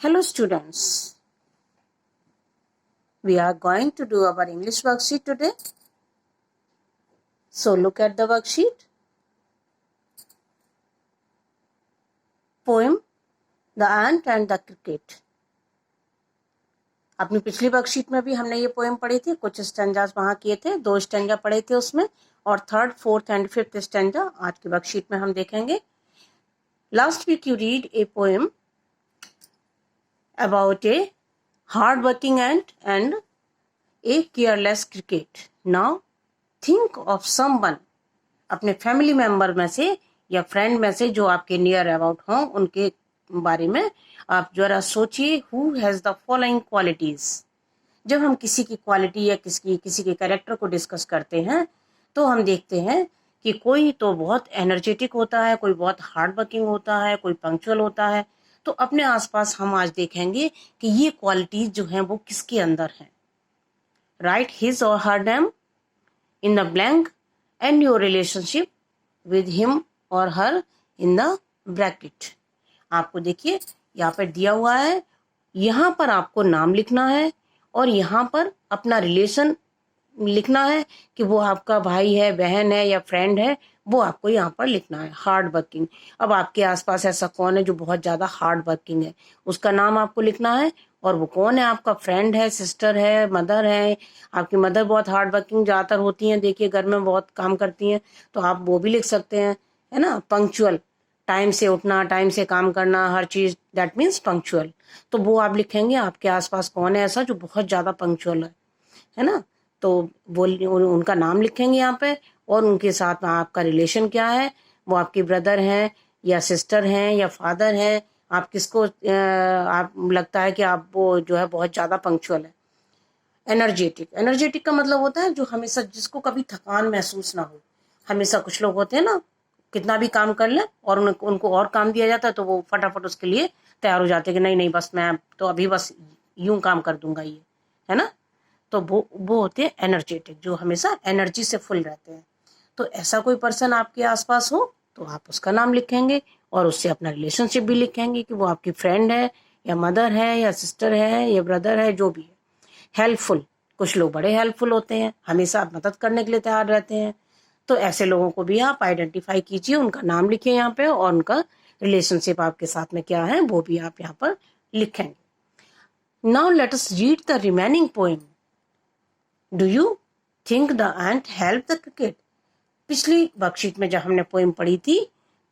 Hello students, we are going to do our English worksheet today. So look at the worksheet. Poem The Ant and the Cricket. अपनी पिछली worksheet में भी हमने ये poem पढ़ी थी, कुछ स्टैंजास वहाँ किए थे, 2 स्टैंजा पढ़े थे उसमें, और 3rd, 4th and 5th stanza आज की वर्कशीट में हम देखेंगे. Last week you read a poem about a hard-working ant and a careless cricket. Now think of someone, अपने फैमिली मेंबर में से या फ्रेंड में से जो आपके नियर अबाउट हों उनके बारे में आप जरा सोचिए. Who has the following qualities. जब हम किसी की क्वालिटी या किसी के कैरेक्टर को डिस्कस करते हैं तो हम देखते हैं कि कोई तो बहुत एनर्जेटिक होता है, कोई बहुत हार्ड वर्किंग होता है, कोई पंक्चुअल होता है. तो अपने आसपास हम आज देखेंगे कि ये क्वालिटीज जो हैं वो किसके अंदर हैं. राइट हिज और her name in the blank and your relationship with him और हर इन द ब्रैकेट. आपको देखिए यहाँ पर दिया हुआ है, यहाँ पर आपको नाम लिखना है और यहाँ पर अपना रिलेशन लिखना है कि वो आपका भाई है, बहन है या फ्रेंड है, वो आपको यहाँ पर लिखना है. Hard working. अब आपके आसपास ऐसा कौन है जो बहुत ज्यादा हार्ड वर्किंग है, उसका नाम आपको लिखना है. और वो कौन है, आपका फ्रेंड है, सिस्टर है, मदर है. आपकी मदर बहुत हार्ड वर्किंग ज्यादातर होती हैं, देखिए घर में बहुत काम करती हैं, तो आप वो भी लिख सकते हैं, है ना. पंक्चुअल, टाइम से उठना, टाइम से काम करना, हर चीज, दैट मीन्स पंक्चुअल. तो वो आप लिखेंगे आपके आसपास कौन है ऐसा जो बहुत ज्यादा पंक्चुअल है ना. तो वो उनका नाम लिखेंगे यहाँ पे, और उनके साथ आपका रिलेशन क्या है, वो आपके ब्रदर हैं या सिस्टर हैं या फादर हैं. आप किसको आप लगता है कि आप वो जो है बहुत ज्यादा पंक्चुअल है. एनर्जेटिक. एनर्जेटिक का मतलब होता है जो हमेशा, जिसको कभी थकान महसूस ना हो. हमेशा कुछ लोग होते हैं ना, कितना भी काम कर ले और उनको और काम दिया जाता है तो वो फटाफट उसके लिए तैयार हो जाते हैं कि नहीं नहीं बस मैं तो अभी बस यूं काम कर दूंगा, ये है ना. तो वो होते हैं एनर्जेटिक, जो हमेशा एनर्जी से फुल रहते हैं. तो ऐसा कोई पर्सन आपके आसपास हो तो आप उसका नाम लिखेंगे और उससे अपना रिलेशनशिप भी लिखेंगे कि वो आपकी फ्रेंड है या मदर है या सिस्टर है या ब्रदर है, जो भी है. हेल्पफुल. कुछ लोग बड़े हेल्पफुल होते हैं, हमेशा मदद करने के लिए तैयार रहते हैं. तो ऐसे लोगों को भी आप आइडेंटिफाई कीजिए, उनका नाम लिखिए यहाँ पे, और उनका रिलेशनशिप आपके साथ में क्या है वो भी आप यहाँ पर लिखेंगे. Now let us read the remaining poem. Do you think the ant help the cricket. पिछली वर्कशीट में जब हमने पोएम पढ़ी थी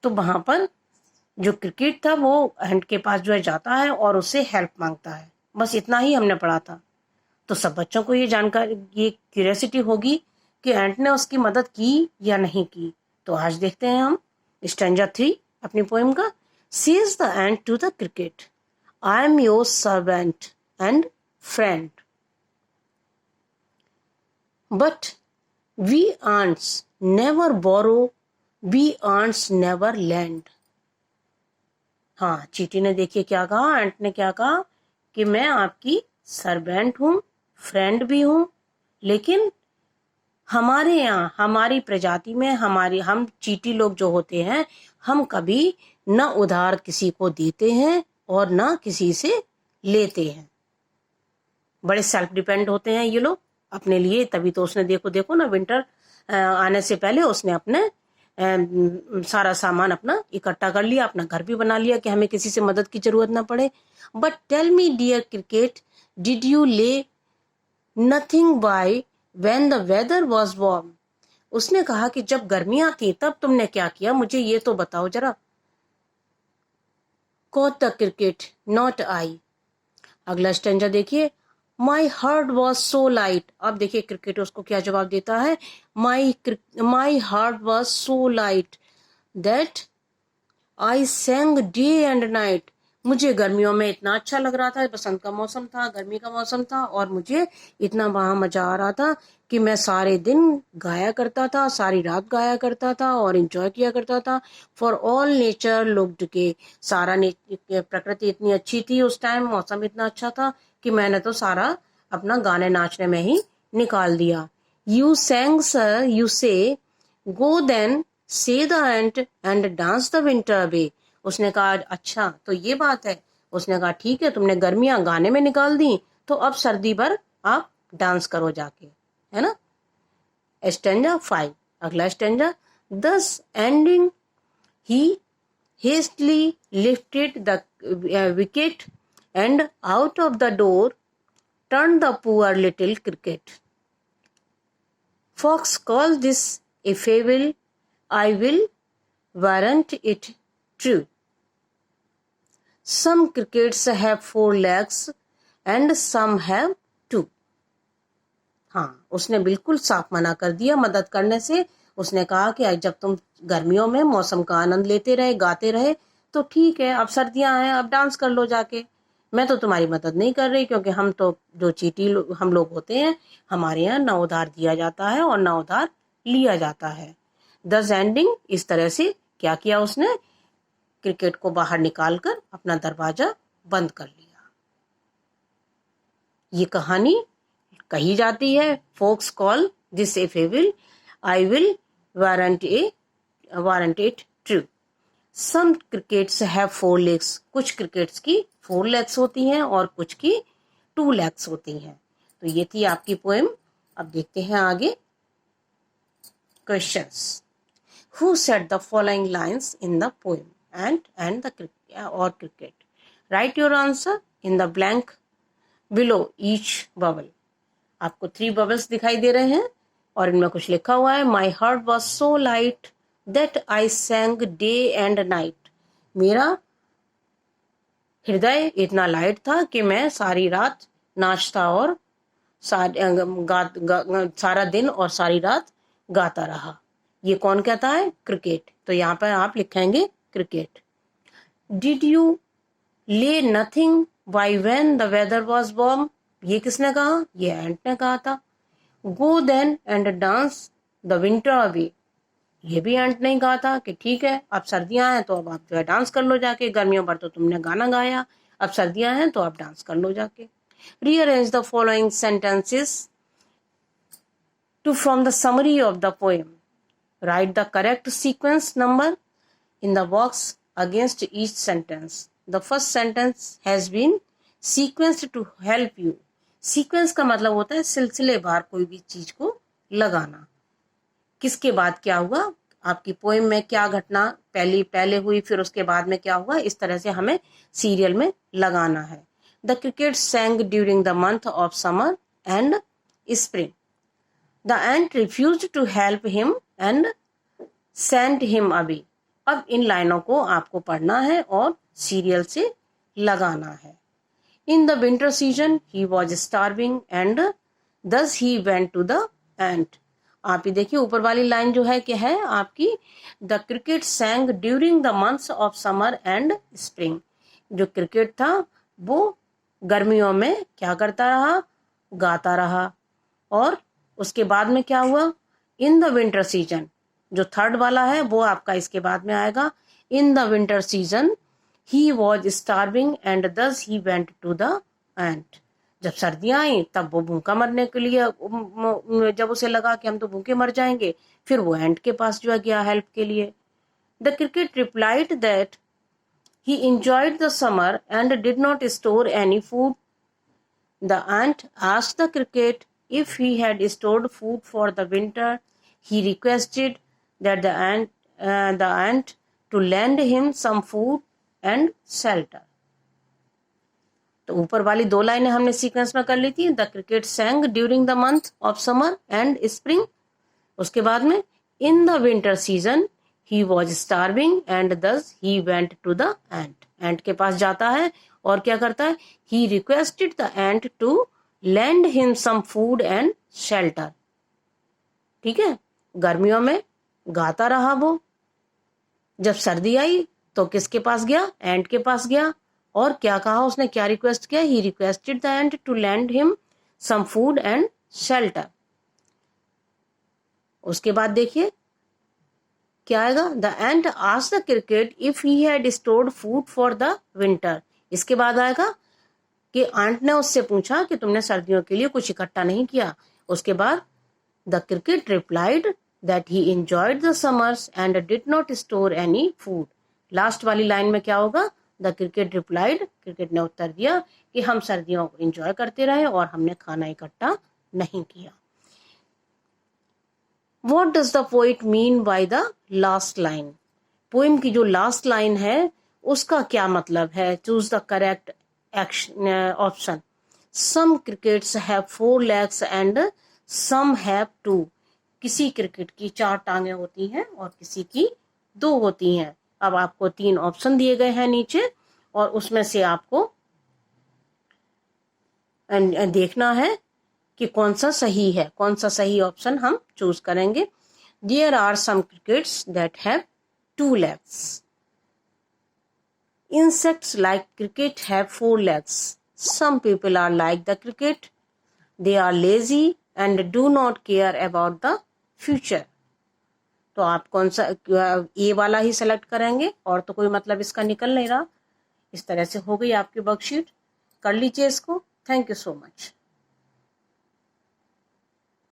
तो वहां पर जो क्रिकेट था वो एंट के पास जो है जाता है और उससे हेल्प मांगता है. बस इतना ही हमने पढ़ा था. तो सब बच्चों को ये जानकारी, ये क्यूरियोसिटी होगी कि एंट ने उसकी मदद की या नहीं की. तो आज देखते हैं हम स्टैंजा 3 अपनी पोएम का. Says the ant to the cricket, I am your servant and friend, but we ants never borrow, we ants never lend. हाँ, चींटी ने देखिए क्या कहा, एंट ने क्या कहा कि मैं आपकी सर्वेंट हूं, फ्रेंड भी हूं, लेकिन हमारे यहाँ, हमारी प्रजाति में, हम चींटी लोग जो होते हैं, हम कभी न उधार किसी को देते हैं और न किसी से लेते हैं. बड़े सेल्फ डिपेंड होते हैं ये लोग अपने लिए. तभी तो उसने देखो ना, विंटर आने से पहले उसने अपने सारा सामान अपना इकट्ठा कर लिया, अपना घर भी बना लिया कि हमें किसी से मदद की जरूरत ना पड़े. But tell me dear cricket, did you lay nothing by when the weather was warm. उसने कहा कि जब गर्मियां थी तब तुमने क्या किया, मुझे ये तो बताओ जरा. Caught the cricket, not I. अगला स्टेंजा देखिए. My heart was so light. अब देखिए क्रिकेट उसको क्या जवाब देता है. My heart was so light that I sang day and night. मुझे गर्मियों में इतना अच्छा लग रहा था, बसंत का मौसम था, गर्मी का मौसम था, और मुझे इतना वहां मजा आ रहा था कि मैं सारे दिन गाया करता था, सारी रात गाया करता था और एंजॉय किया करता था. फॉर ऑल नेचर लुक्ड के, सारा प्रकृति इतनी अच्छी थी उस टाइम, मौसम इतना अच्छा था कि मैंने तो सारा अपना गाने नाचने में ही निकाल दिया. यू सेंग सर, यू से, गो देन से the ant and dance the winter away. उसने कहा अच्छा तो ये बात है, उसने कहा ठीक है, तुमने गर्मियां गाने में निकाल दी, तो अब सर्दी पर आप डांस करो जाके, है ना। स्टैंजा 5, अगला stanza, thus ending he hastily lifted the wicket and out of the door turned the poor little cricket. Fox called this a fable, I will warrant it true. Some crickets have 4 legs and some have 2. हाँ, उसने बिल्कुल साफ मना कर दिया मदद करने से। उसने कहा कि जब तुम गर्मियों में मौसम का आनंद लेते रहे, गाते रहे, तो ठीक है, अब सर्दियां हैं, अब डांस कर लो जाके। मैं तो तुम्हारी मदद नहीं कर रही, क्योंकि हम तो जो चीटी हम लोग होते हैं, हमारे यहाँ ना उधार दिया जाता है और ना उधार लिया जाता है। दस एंडिंग, इस तरह से क्या किया उसने, क्रिकेट को बाहर निकालकर अपना दरवाजा बंद कर लिया। ये कहानी कही जाती है, folks call this a fable, I will warrant it true. Some crickets have 4 legs, कुछ क्रिकेट्स की 4 लेग्स होती हैं और कुछ की 2 लेग्स होती हैं। तो ये थी आपकी पोएम। अब देखते हैं आगे questions. Who said the following lines in the poem and the cricket? Write your answer in the blank below each bubble. आपको 3 bubbles दिखाई दे रहे हैं और इनमें कुछ लिखा हुआ है। My heart was so light that I sang day and night. मेरा हृदय इतना लाइट था कि मैं सारी रात नाचता और सारा दिन और सारी रात गाता रहा। ये कौन कहता है? क्रिकेट। तो यहाँ पर आप लिखेंगे cricket. Did you lay nothing by when the weather was warm? ये किसने कहा? ये एंट ने कहा था। Go then and dance the winter away. ये भी एंट ने कहा था कि ठीक है, अब सर्दियां हैं तो अब आप जो है डांस कर लो जाके। गर्मियों पर तो तुमने गाना गाया, अब सर्दियां हैं तो आप डांस कर लो जाके। Rearrange the following sentences from the summary of the poem. Write the correct sequence number in the box against each sentence. The first sentence has been sequenced to help you. Sequence का मतलब होता है सिलसिलेवार कोई भी चीज को लगाना। किसके बाद क्या हुआ, आपकी पोएम में क्या घटना पहले हुई, फिर उसके बाद में क्या हुआ, इस तरह से हमें सीरियल में लगाना है। The cricket sang during the month of summer and spring. The ant refused to help him and sent him away. अब इन लाइनों को आपको पढ़ना है और सीरियल से लगाना है। इन the winter season he was starving and thus he went to the एंट। आप ही देखिए ऊपर वाली लाइन जो है क्या है आपकी, the cricket sang during the months of summer and spring. जो क्रिकेट था वो गर्मियों में क्या करता रहा, गाता रहा। और उसके बाद में क्या हुआ, इन द विंटर सीजन, जो थर्ड वाला है वो आपका इसके बाद में आएगा। इन the winter season he was starving and thus he went to the एंट। जब सर्दियां आई तब वो भूखा मरने के लिए, जब उसे लगा कि हम तो भूखे मर जाएंगे, फिर वो एंट के पास जो है गया हेल्प के लिए। The cricket replied that he enjoyed the summer and did not store any food. The ant asked the cricket if he had stored food for the winter. He requested that the ant to lend him some food and shelter. तो ऊपर वाली 2 लाइनें हमने sequence में कर ली थी। The cricket sang during the month of summer and spring. उसके बाद में in the winter season he was starving and thus he went to the ant. Ant के पास जाता है और क्या करता है, he requested the ant to lend him some food and shelter. ठीक है, गर्मियों में गाता रहा वो। जब सर्दी आई तो किसके पास गया, एंट के पास गया और क्या कहा उसने, क्या रिक्वेस्ट किया, he requested the ant to lend him some food and shelter. उसके बाद देखिए क्या आएगा, the ant asked the cricket if he had stored food for the winter. इसके बाद आएगा कि एंट ने उससे पूछा कि तुमने सर्दियों के लिए कुछ इकट्ठा नहीं किया। उसके बाद the cricket replied that he enjoyed the summers and did not store any food. Last वाली लाइन में क्या होगा, द क्रिकेट रिप्लाइड, क्रिकेट ने उत्तर दिया कि हम सर्दियों को एंजॉय करते रहे और हमने खाना इकट्ठा नहीं किया। What does the poet mean by the last line? Poem की जो लास्ट लाइन है उसका क्या मतलब है? Choose the correct option. Some crickets have 4 legs and some have 2। किसी क्रिकेट की 4 टांगे होती हैं और किसी की 2 होती हैं। अब आपको 3 ऑप्शन दिए गए हैं नीचे और उसमें से आपको देखना है कि कौन सा सही है, कौन सा सही ऑप्शन हम चूज करेंगे। There are some crickets that have 2 legs. Insects like cricket have 4 legs. Some people are like the cricket. They are lazy and do not care about the future. तो आप कौन सा ए वाला ही सेलेक्ट करेंगे और तो कोई मतलब इसका निकल नहीं रहा। इस तरह से हो गई आपकी वर्कशीट, कर लीजिए इसको। Thank you so much.